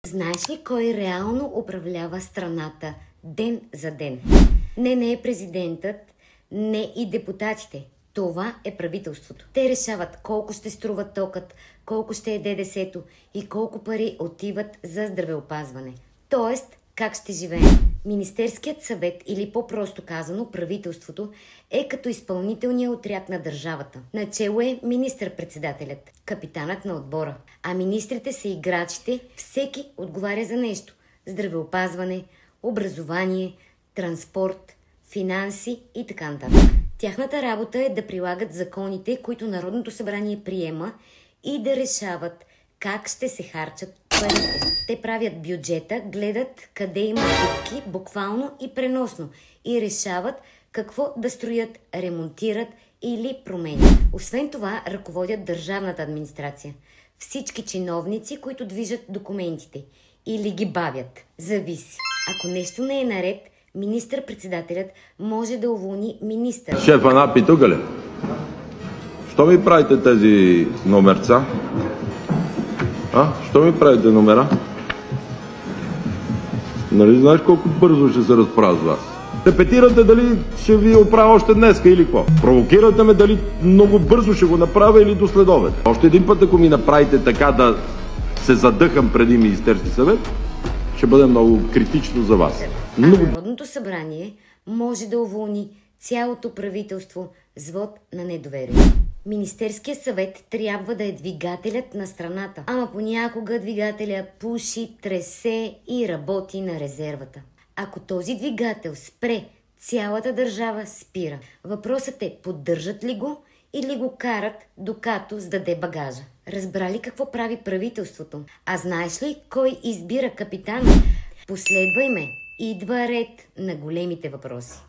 Знаеш ли кой реално управлява страната ден за ден? Не е президентът, не и депутатите. Това е правителството. Те решават колко ще струва токът, колко ще е ДДС-то и колко пари отиват за здравеопазване. Тоест, как ще живеем. Министерският съвет, или по-просто казано правителството, е като изпълнителният отряд на държавата. Начело е министър-председателят, капитанът на отбора. А министрите са играчите, всеки отговаря за нещо. Здравеопазване, образование, транспорт, финанси и така нататък. Тяхната работа е да прилагат законите, които Народното събрание приема, и да решават как ще се харчат парите. Те правят бюджета, гледат къде има дупки, буквално и преносно, и решават какво да строят, ремонтират или променят. Освен това, ръководят държавната администрация. Всички чиновници, които движат документите или ги бавят. Зависи. Ако нещо не е наред, министър-председателят може да уволни министър. Шефа НАП и тук ли? Що ми правите тези номерца? Що ми правите номера? Нали знаеш колко бързо ще се разправя с вас? Репетирате дали ще ви оправя още днеска или какво? Провокирате ме дали много бързо ще го направя или до следобед. Още един път, ако ми направите така да се задъхам преди Министерски съвет, ще бъде много критично за вас. Народното събрание може да уволни цялото правителство с вот на недоверие. Министерският съвет трябва да е двигателят на страната, ама понякога двигателя пуши, тресе и работи на резервата. Ако този двигател спре, цялата държава спира. Въпросът е, поддържат ли го или го карат, докато сдаде багажа. Разбрали какво прави правителството? А знаеш ли кой избира капитана? Последвай ме. Идва ред на големите въпроси.